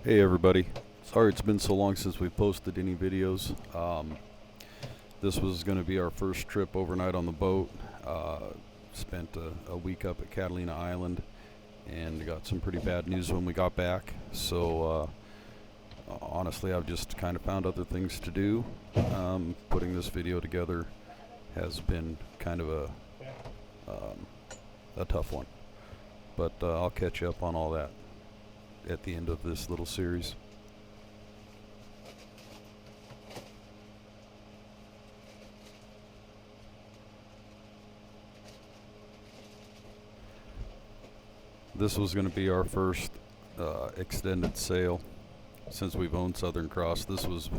Hey everybody, sorry it's been so long since we posted any videos. This was going to be our first trip overnight on the boat. Spent a week up at Catalina Island and got some pretty bad news when we got back. So honestly, I've just kind of found other things to do. Putting this video together has been kind of a tough one, but I'll catch you up on all that at the end of this little series. This was going to be our first extended sail since we've owned Southern Cross. This was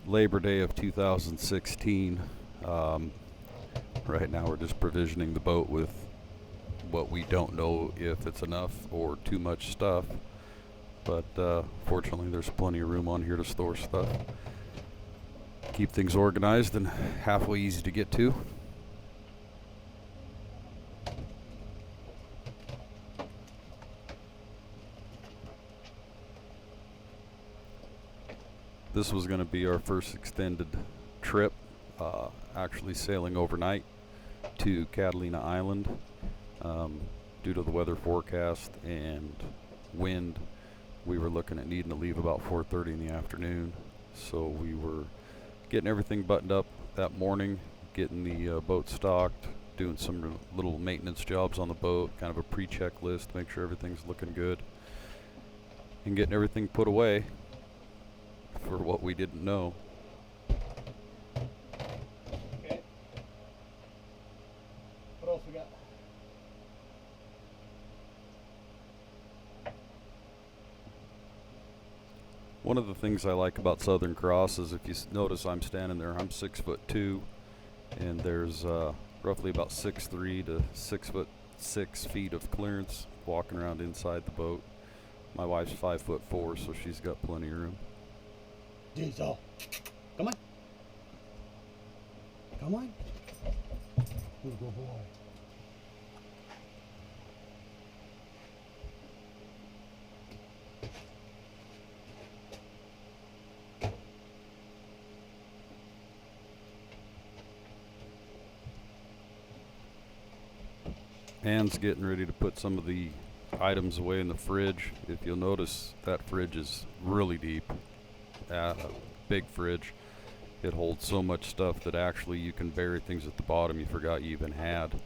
Labor Day of 2016. Right now we're just provisioning the boat with what we don't know if it's enough or too much stuff, but fortunately there's plenty of room on here to store stuff. Keep things organized and halfway easy to get to. This was going to be our first extended trip, actually sailing overnight to Catalina Island. Due to the weather forecast and wind, we were looking at needing to leave about 4:30 in the afternoon. So we were getting everything buttoned up that morning, getting the boat stocked, doing some little maintenance jobs on the boat, kind of a pre-checklist, make sure everything's looking good, and getting everything put away for what we didn't know. Okay. What else we got? One of the things I like about Southern Cross is, if you notice, I'm standing there, I'm 6'2", and there's roughly about 6'3" to 6'6" feet of clearance walking around inside the boat. My wife's 5'4", so she's got plenty of room. Diesel. Come on. Come on. Good boy. Anne's getting ready to put some of the items away in the fridge. If you'll notice, that fridge is really deep. Big fridge. It holds so much stuff that actually you can bury things at the bottom you forgot you even had.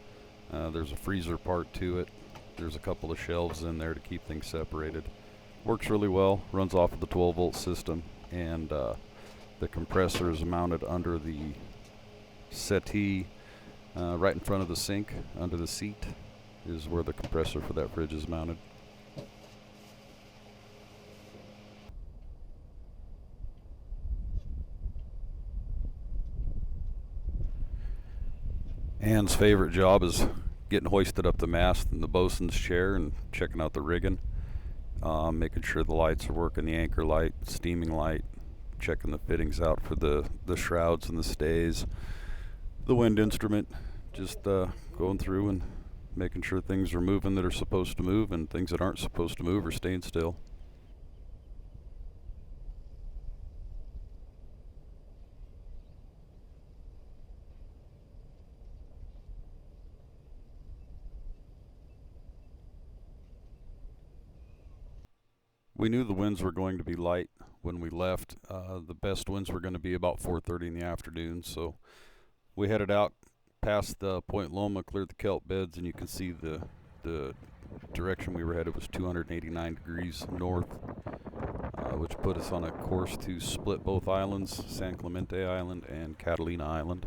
There's a freezer part to it. There's a couple of shelves in there to keep things separated. Works really well, runs off of the 12-volt system, and the compressor is mounted under the settee, right in front of the sink, under the seat is where the compressor for that fridge is mounted. Anne's favorite job is getting hoisted up the mast in the bosun's chair and checking out the rigging, making sure the lights are working, the anchor light, steaming light, checking the fittings out for the shrouds and the stays, the wind instrument, just going through and making sure things are moving that are supposed to move, and things that aren't supposed to move are staying still. We knew the winds were going to be light when we left. The best winds were going to be about 4:30 in the afternoon, so we headed out past the Point Loma, cleared the kelp beds, and you can see the direction we were headed was 289 degrees north, which put us on a course to split both islands, San Clemente Island and Catalina Island.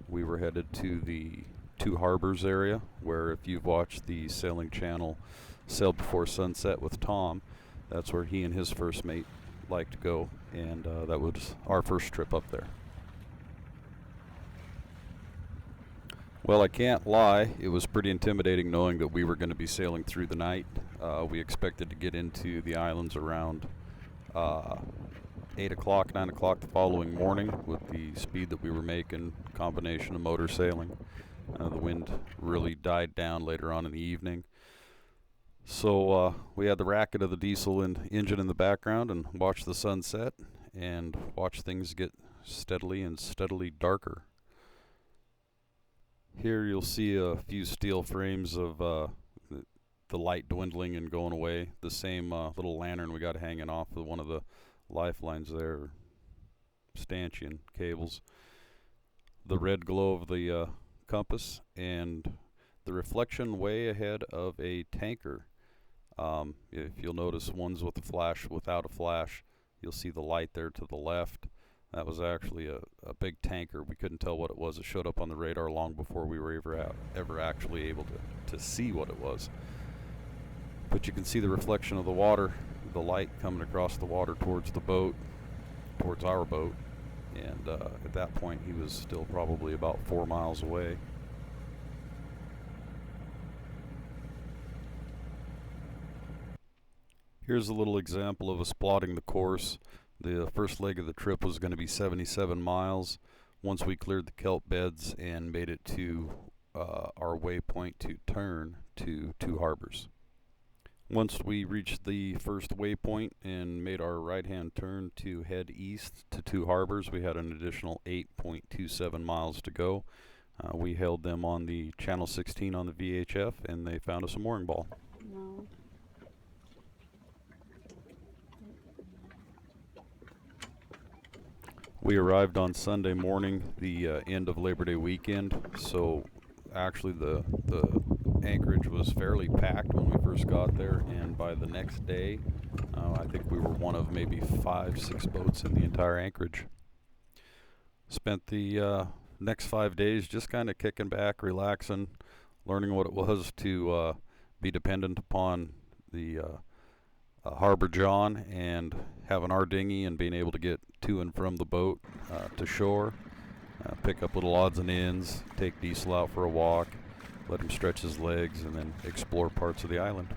We were headed to the Two Harbors area, where if you've watched the Sailing Channel Sail Before Sunset with Tom, that's where he and his first mate like to go, and that was our first trip up there. Well, I can't lie, it was pretty intimidating knowing that we were going to be sailing through the night. We expected to get into the islands around 8 o'clock, 9 o'clock the following morning with the speed that we were making, combination of motor sailing. The wind really died down later on in the evening. So we had the racket of the diesel engine in the background and watched the sun set and watched things get steadily and steadily darker. Here you'll see a few steel frames of the light dwindling and going away. The same little lantern we got hanging off of one of the lifelines there, stanchion cables. The red glow of the compass and the reflection way ahead of a tanker. If you'll notice, one's with a flash, without a flash. You'll see the light there to the left. That was actually a big tanker. We couldn't tell what it was. It showed up on the radar long before we were ever actually able to see what it was. But you can see the reflection of the water, the light coming across the water towards the boat, towards our boat. And at that point, he was still probably about 4 miles away. Here's a little example of us plotting the course. The first leg of the trip was going to be 77 miles. Once we cleared the kelp beds and made it to our waypoint to turn to Two Harbors. Once we reached the first waypoint and made our right-hand turn to head east to Two Harbors, we had an additional 8.27 miles to go. We hailed them on the Channel 16 on the VHF, and they found us a mooring ball. No. We arrived on Sunday morning, the end of Labor Day weekend, so actually the anchorage was fairly packed when we first got there, and by the next day, I think we were one of maybe 5-6 boats in the entire anchorage. Spent the next 5 days just kind of kicking back, relaxing, learning what it was to be dependent upon the Harbor John and having our dinghy and being able to get to and from the boat to shore, pick up little odds and ends, take Diesel out for a walk, let him stretch his legs, and then explore parts of the island.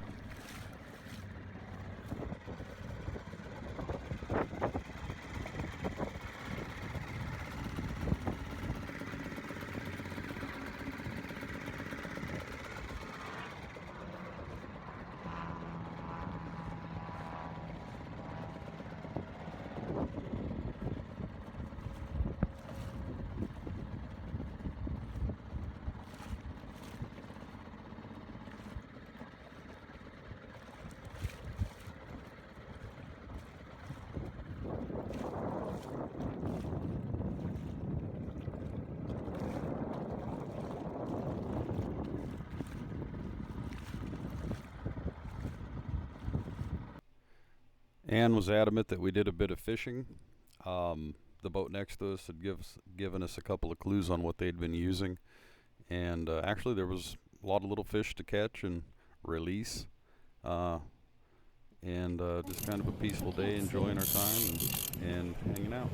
Ann was adamant that we did a bit of fishing. The boat next to us had given us a couple of clues on what they'd been using, and actually there was a lot of little fish to catch and release, and just kind of a peaceful day, enjoying our time and hanging out.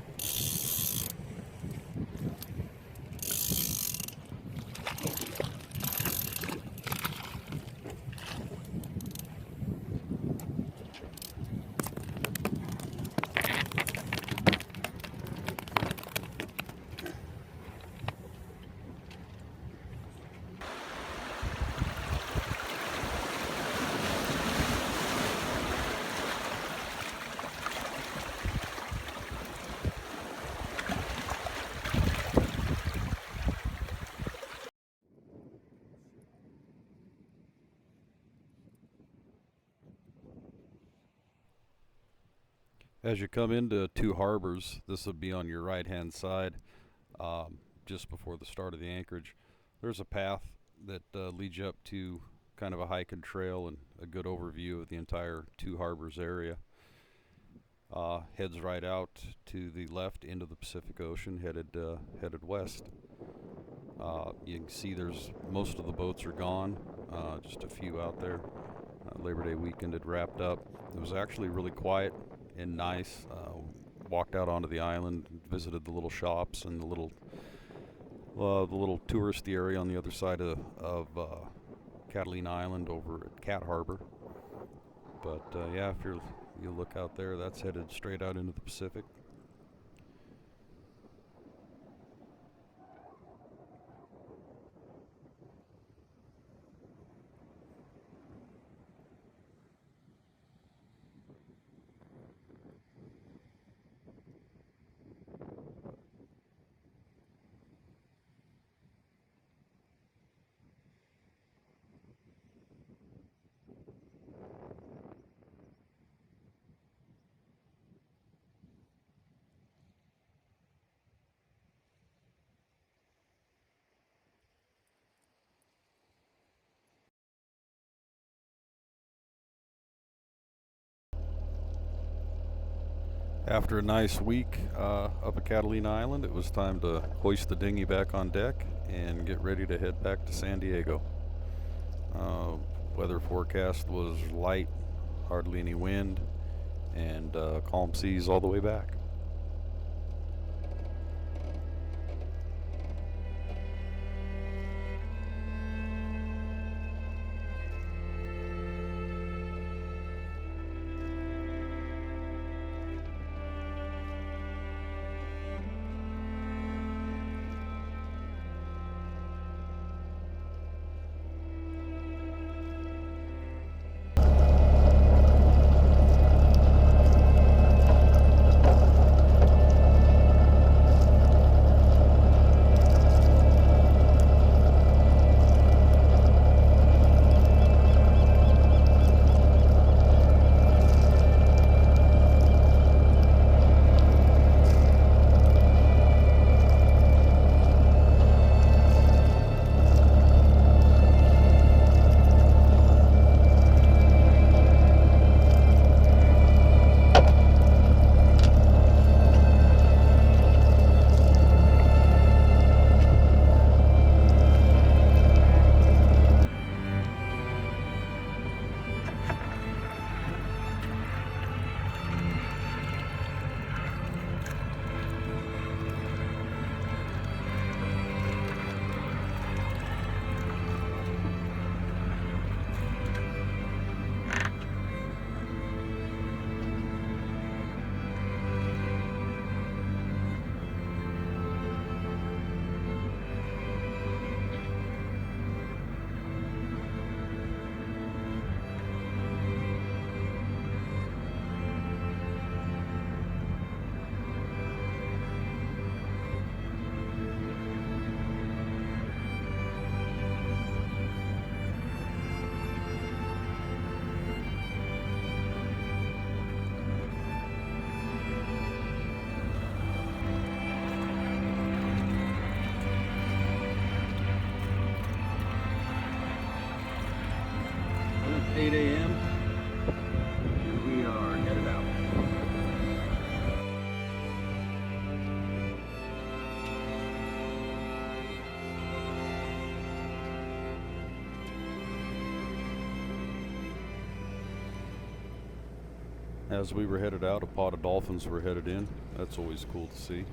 As you come into Two Harbors, this will be on your right-hand side, just before the start of the anchorage. There's a path that leads you up to kind of a hike and trail and a good overview of the entire Two Harbors area. Heads right out to the left into the Pacific Ocean, headed west. You can see there's most of the boats are gone, just a few out there. Labor Day weekend had wrapped up. It was actually really quiet and nice. Walked out onto the island, visited the little shops and the little touristy area on the other side of Catalina Island over at Cat Harbor. But yeah, if you look out there, that's headed straight out into the Pacific. After a nice week up at Catalina Island, it was time to hoist the dinghy back on deck and get ready to head back to San Diego. Uh, Weather forecast was light, hardly any wind, and calm seas all the way back. It's 8 a.m. and we are headed out. As we were headed out, a pod of dolphins were headed in. That's always cool to see.